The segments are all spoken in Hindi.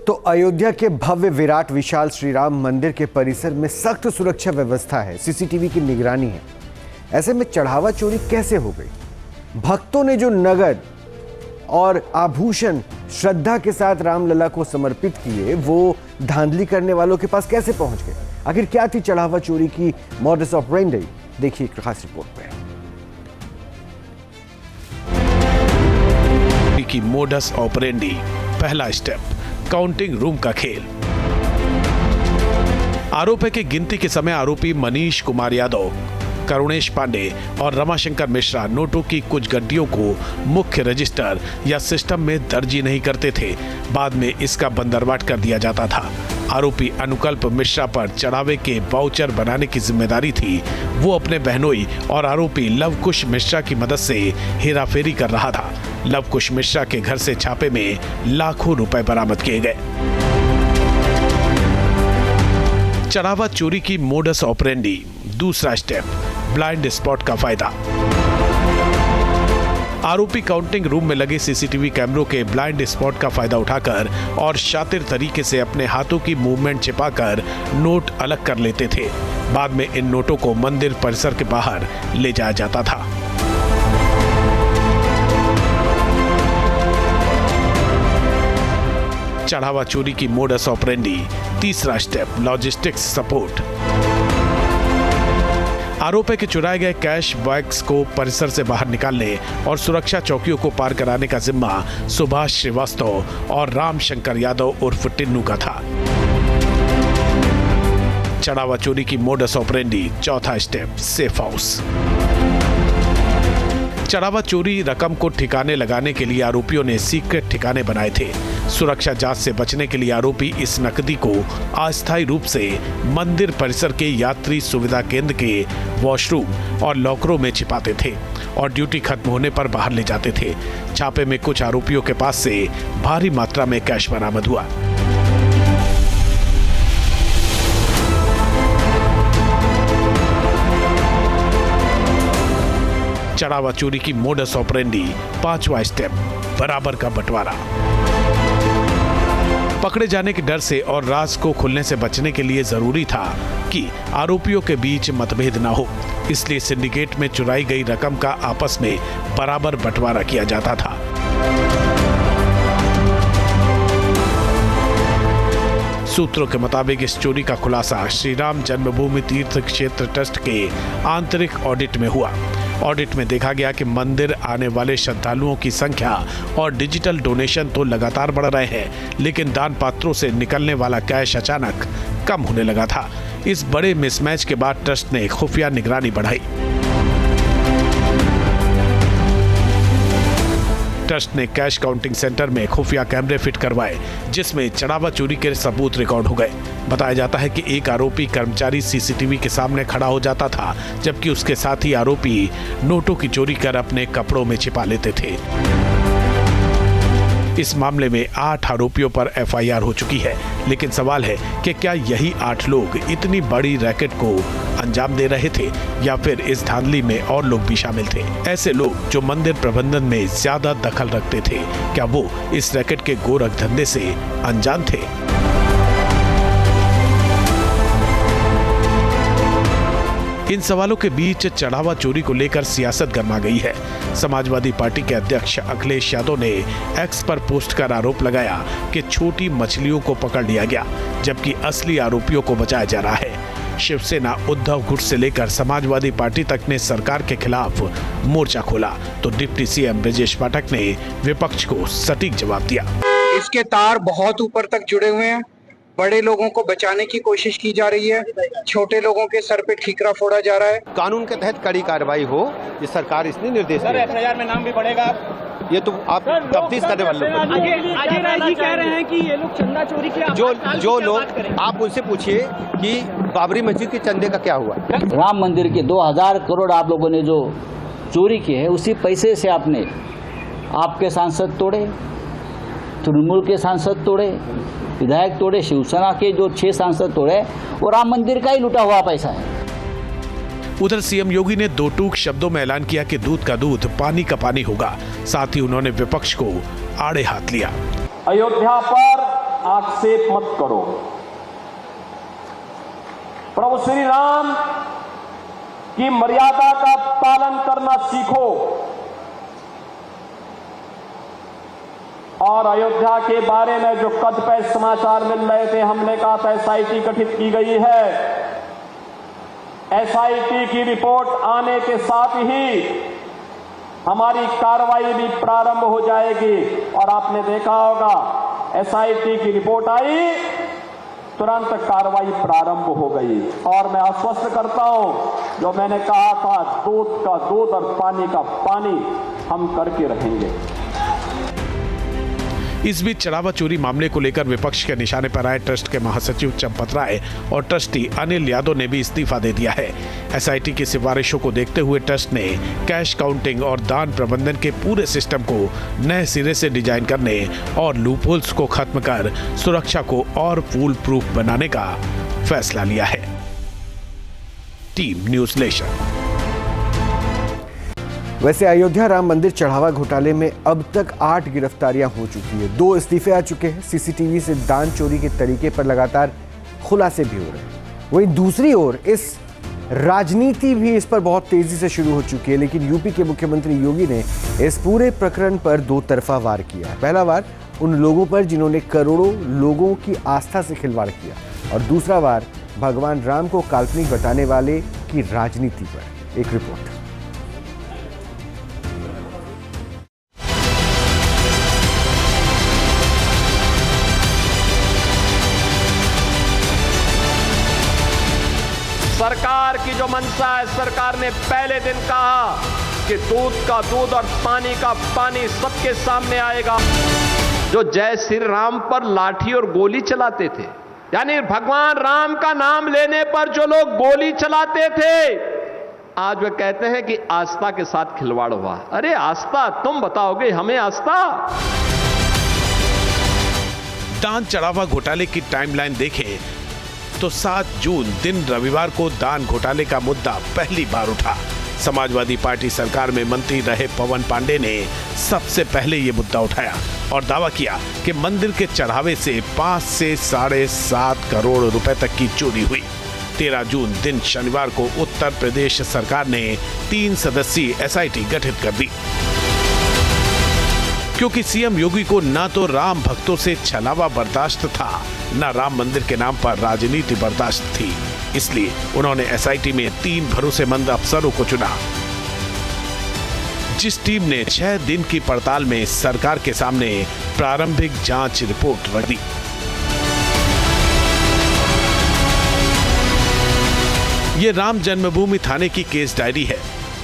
तो अयोध्या के भव्य विराट विशाल श्री राम मंदिर के परिसर में सख्त सुरक्षा व्यवस्था है, सीसीटीवी की निगरानी है। ऐसे में चढ़ावा चोरी कैसे हो गई? भक्तों ने जो नगद और आभूषण श्रद्धा के साथ रामलला को समर्पित किए, वो धांधली करने वालों के पास कैसे पहुंच गए? आखिर क्या थी चढ़ावा चोरी की मॉडस ऑपरेंडी? देखिए एक खास रिपोर्ट में। की मोडस ऑपरेंडी, पहला स्टेप, काउंटिंग रूम का खेल। आरोप है कि गिनती के समय आरोपी मनीष कुमार यादव, करुणेश पांडे और रमाशंकर मिश्रा नोटों की कुछ गड्डियों को मुख्य रजिस्टर या सिस्टम में दर्ज नहीं करते थे। बाद में इसका बंदरवाट कर दिया जाता था। आरोपी अनुकल्प मिश्रा पर चढ़ावे के वाउचर बनाने की जिम्मेदारी थी। वो अपने बहनोई और आरोपी लवकुश मिश्रा की मदद से हेराफेरी कर रहा था। लवकुश मिश्रा के घर से छापे में लाखों रुपए बरामद किए गए। चढ़ावा चोरी की मोडस ऑपरेंडी, दूसरा स्टेप, ब्लाइंड स्पॉट का फायदा। आरोपी काउंटिंग रूम में लगे सीसीटीवी कैमरों के ब्लाइंड स्पॉट का फायदा उठाकर और शातिर तरीके से अपने हाथों की मूवमेंट छिपाकर नोट अलग कर लेते थे। बाद में इन नोटों को मंदिर परिसर के बाहर ले जाया जाता था। चढ़ावा चोरी की मोडस ऑपरेंडी, तीसरा स्टेप, लॉजिस्टिक्स सपोर्ट। आरोप है कि चुराए गए कैश बैग्स को परिसर से बाहर निकालने और सुरक्षा चौकियों को पार कराने का जिम्मा सुभाष श्रीवास्तव और रामशंकर यादव उर्फ टिन्नू का था। चढ़ावा चोरी की मोडस ऑपरेंडी, चौथा स्टेप, सेफ हाउस। चढ़ावा चोरी रकम को ठिकाने लगाने के लिए आरोपियों ने सीक्रेट ठिकाने बनाए थे। सुरक्षा जांच से बचने के लिए आरोपी इस नकदी को अस्थायी रूप से मंदिर परिसर के यात्री सुविधा केंद्र के वॉशरूम और लॉकरों में छिपाते थे और ड्यूटी खत्म होने पर बाहर ले जाते थे। छापे में कुछ आरोपियों के पास से भारी मात्रा में कैश बरामद हुआ। चढ़ावा चोरी की मोडस ऑपरेंडी, पांचवा स्टेप, बराबर का बंटवारा। पकड़े जाने के डर से और राज को खुलने से बचने के लिए जरूरी था कि आरोपियों के बीच मतभेद न हो। इसलिए सिंडिकेट में चुराई गई रकम का आपस में बराबर बंटवारा किया जाता था। सूत्रों के मुताबिक इस चोरी का खुलासा श्री राम जन्मभूमि तीर्थ क्षेत्र ट्रस्ट के आंतरिक ऑडिट में हुआ। ऑडिट में देखा गया कि मंदिर आने वाले श्रद्धालुओं की संख्या और डिजिटल डोनेशन तो लगातार बढ़ रहे हैं, लेकिन दान पात्रों से निकलने वाला कैश अचानक कम होने लगा था। इस बड़े मिसमैच के बाद ट्रस्ट ने खुफिया निगरानी बढ़ाई। ट्रस्ट ने कैश काउंटिंग सेंटर में खुफिया कैमरे फिट करवाए, जिसमें चढ़ावा चोरी के सबूत रिकॉर्ड हो गए। बताया जाता है कि एक आरोपी कर्मचारी सीसीटीवी के सामने खड़ा हो जाता था, जबकि उसके साथी आरोपी नोटों की चोरी कर अपने कपड़ों में छिपा लेते थे। इस मामले में 8 आरोपियों पर एफआईआर हो चुकी है, लेकिन सवाल है कि क्या यही 8 लोग इतनी बड़ी रैकेट को अंजाम दे रहे थे या फिर इस धांधली में और लोग भी शामिल थे? ऐसे लोग जो मंदिर प्रबंधन में ज्यादा दखल रखते थे, क्या वो इस रैकेट के गोरख धंधे से अनजान थे? इन सवालों के बीच चढ़ावा चोरी को लेकर सियासत गर्मा गई है। समाजवादी पार्टी के अध्यक्ष अखिलेश यादव ने एक्स पर पोस्ट कर आरोप लगाया कि छोटी मछलियों को पकड़ लिया गया, जबकि असली आरोपियों को बचाया जा रहा है। शिवसेना, उद्धव गुट से लेकर समाजवादी पार्टी तक ने सरकार के खिलाफ मोर्चा खोला, तो डिप्टी सीएम ब्रजेश पाठक ने विपक्ष को सटीक जवाब दिया। इसके तार बहुत ऊपर तक जुड़े हुए हैं। बड़े लोगों को बचाने की कोशिश की जा रही है, छोटे लोगों के सर पे ठीकरा फोड़ा जा रहा है। कानून के तहत कड़ी कार्रवाई हो, ये सरकार इसने निर्देश दिया। एफआईआर में नाम भी पड़ेगा। ये तो आप तफ्तीश करने वाले लोग अजय राय जी कह रहे हैं कि ये लोग चंदा चोरी के जो लोग, आप उनसे पूछिए कि बाबरी मस्जिद के चंदे का क्या हुआ। राम मंदिर के 2000 करोड़ आप लोगों ने जो चोरी की है, उसी पैसे से आपने आपके सांसद तोड़े, तृणमूल के सांसद तोड़े, विधायक तोड़े, शिवसेना के जो 6 सांसद तोड़े, वो राम मंदिर का ही लूटा हुआ पैसा है। उधर सीएम योगी ने 2 टूक शब्दों में ऐलान किया कि दूध का दूध, पानी का पानी होगा। साथ ही उन्होंने विपक्ष को आड़े हाथ लिया। अयोध्या पर आक्षेप मत करो। प्रभु श्री राम की मर्यादा का पालन करना सीखो और अयोध्या के बारे में जो कतिपय समाचार मिल रहे थे, हमने कहा था एसआईटी गठित की गई है। एसआईटी की रिपोर्ट आने के साथ ही हमारी कार्रवाई भी प्रारंभ हो जाएगी और आपने देखा होगा एसआईटी की रिपोर्ट आई, तुरंत कार्रवाई प्रारंभ हो गई। और मैं आश्वस्त करता हूं, जो मैंने कहा था दूध का दूध और पानी का पानी हम करके रहेंगे। इस बीच चढ़ावा चोरी मामले को लेकर विपक्ष के निशाने पर आए ट्रस्ट के महासचिव चंपत राय और ट्रस्टी अनिल यादव ने भी इस्तीफा दे दिया है। एसआईटी की सिफारिशों को देखते हुए ट्रस्ट ने कैश काउंटिंग और दान प्रबंधन के पूरे सिस्टम को नए सिरे से डिजाइन करने और लूपहोल्स को खत्म कर सुरक्षा को और फूल प्रूफ बनाने का फैसला लिया है। Team news nation. वैसे अयोध्या राम मंदिर चढ़ावा घोटाले में अब तक 8 गिरफ्तारियां हो चुकी है, 2 इस्तीफे आ चुके हैं। सीसीटीवी से दान चोरी के तरीके पर लगातार खुलासे भी हो रहे हैं। वहीं दूसरी ओर इस राजनीति भी इस पर बहुत तेजी से शुरू हो चुकी है। लेकिन यूपी के मुख्यमंत्री योगी ने इस पूरे प्रकरण पर 2 तरफा वार किया है। पहला वार उन लोगों पर जिन्होंने करोड़ों लोगों की आस्था से खिलवाड़ किया, और दूसरा वार भगवान राम को काल्पनिक बताने वाले की राजनीति पर। एक रिपोर्ट। सरकार की जो मंशा है, सरकार ने पहले दिन कहा कि दूध का दूध और पानी का पानी सबके सामने आएगा। जो जय श्री राम पर लाठी और गोली चलाते थे, यानी भगवान राम का नाम लेने पर जो लोग गोली चलाते थे, आज वे कहते हैं कि आस्था के साथ खिलवाड़ हुआ। अरे आस्था तुम बताओगे हमें आस्था? दान चढ़ावा घोटाले की टाइमलाइन देखें तो 7 जून दिन रविवार को दान घोटाले का मुद्दा पहली बार उठा। समाजवादी पार्टी सरकार में मंत्री रहे पवन पांडे ने सबसे पहले ये मुद्दा उठाया और दावा किया कि मंदिर के चढ़ावे से 5 से 7.5 करोड़ रुपए तक की चोरी हुई। 13 जून दिन शनिवार को उत्तर प्रदेश सरकार ने 3 सदस्यीय एसआईटी गठित कर दी, क्योंकि सीएम योगी को ना तो राम भक्तों से छलावा बर्दाश्त था, ना राम मंदिर के नाम पर राजनीति बर्दाश्त थी। इसलिए उन्होंने एसआईटी में 3 भरोसेमंद अफसरों को चुना, जिस टीम ने 6 दिन की पड़ताल में सरकार के सामने प्रारंभिक जांच रिपोर्ट रख दी। ये राम जन्मभूमि थाने की केस डायरी है,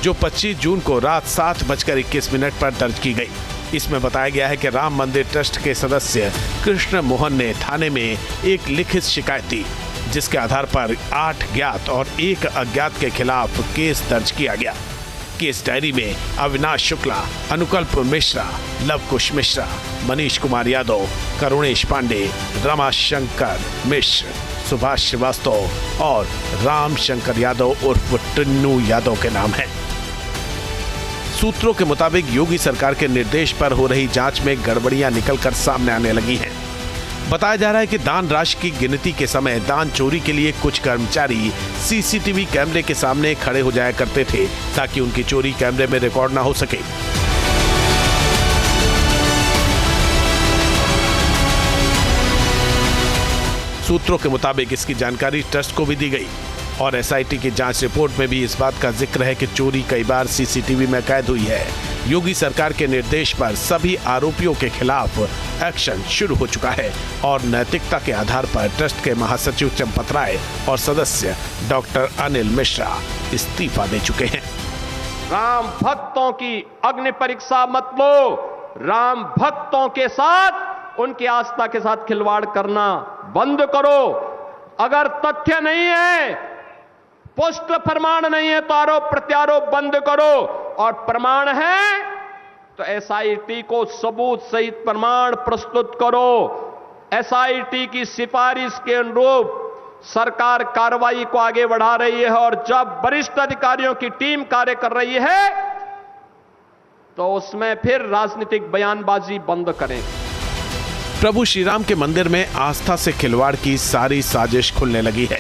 जो 25 जून को रात 7:21 पर दर्ज की गई। इसमें बताया गया है कि राम मंदिर ट्रस्ट के सदस्य कृष्ण मोहन ने थाने में एक लिखित शिकायत दी, जिसके आधार पर 8 ज्ञात और 1 अज्ञात के खिलाफ केस दर्ज किया गया। केस डायरी में अविनाश शुक्ला, अनुकल्प मिश्रा, लवकुश मिश्रा, मनीष कुमार यादव, करुणेश पांडे, रमाशंकर मिश्र, सुभाष श्रीवास्तव और राम शंकर यादव उर्फ टन्नू यादव के नाम है। सूत्रों के मुताबिक योगी सरकार के निर्देश पर हो रही जांच में गड़बड़ियां निकलकर सामने आने लगी हैं। बताया जा रहा है कि दान राशि की गिनती के समय दान चोरी के लिए कुछ कर्मचारी सीसीटीवी कैमरे के सामने खड़े हो जाया करते थे, ताकि उनकी चोरी कैमरे में रिकॉर्ड ना हो सके। सूत्रों के मुताबिक इसकी जानकारी ट्रस्ट को भी दी गई और एसआईटी की जांच रिपोर्ट में भी इस बात का जिक्र है कि चोरी कई बार सीसीटीवी में कैद हुई है। योगी सरकार के निर्देश पर सभी आरोपियों के खिलाफ एक्शन शुरू हो चुका है और नैतिकता के आधार पर ट्रस्ट के महासचिव चंपत राय और सदस्य डॉक्टर अनिल मिश्रा इस्तीफा दे चुके हैं। राम भक्तों की अग्नि परीक्षा मत लो। राम भक्तों के साथ, उनकी आस्था के साथ खिलवाड़ करना बंद करो। अगर तथ्य नहीं है, पुष्ट प्रमाण नहीं है, तो आरोप प्रत्यारोप बंद करो, और प्रमाण है तो एसआईटी को सबूत सहित प्रमाण प्रस्तुत करो। एसआईटी की सिफारिश के अनुरूप सरकार कार्रवाई को आगे बढ़ा रही है, और जब वरिष्ठ अधिकारियों की टीम कार्य कर रही है तो उसमें फिर राजनीतिक बयानबाजी बंद करें। प्रभु श्री राम के मंदिर में आस्था से खिलवाड़ की सारी साजिश खुलने लगी है।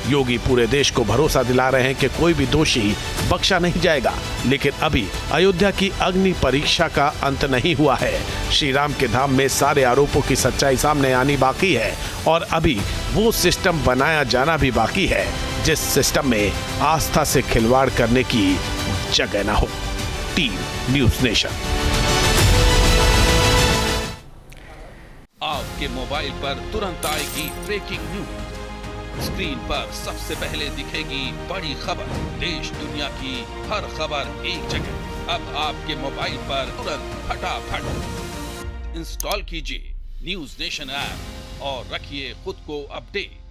योगी पूरे देश को भरोसा दिला रहे हैं कि कोई भी दोषी बख्शा नहीं जाएगा, लेकिन अभी अयोध्या की अग्नि परीक्षा का अंत नहीं हुआ है। श्री राम के धाम में सारे आरोपों की सच्चाई सामने आनी बाकी है और अभी वो सिस्टम बनाया जाना भी बाकी है जिस सिस्टम में आस्था से खिलवाड़ करने की जगह ना हो। Team news nation. आपके मोबाइल पर तुरंत आएगी ब्रेकिंग न्यूज। स्क्रीन पर सबसे पहले दिखेगी बड़ी खबर। देश दुनिया की हर खबर एक जगह। अब आपके मोबाइल पर तुरंत फटाफट इंस्टॉल कीजिए न्यूज़ नेशन ऐप और रखिए खुद को अपडेट।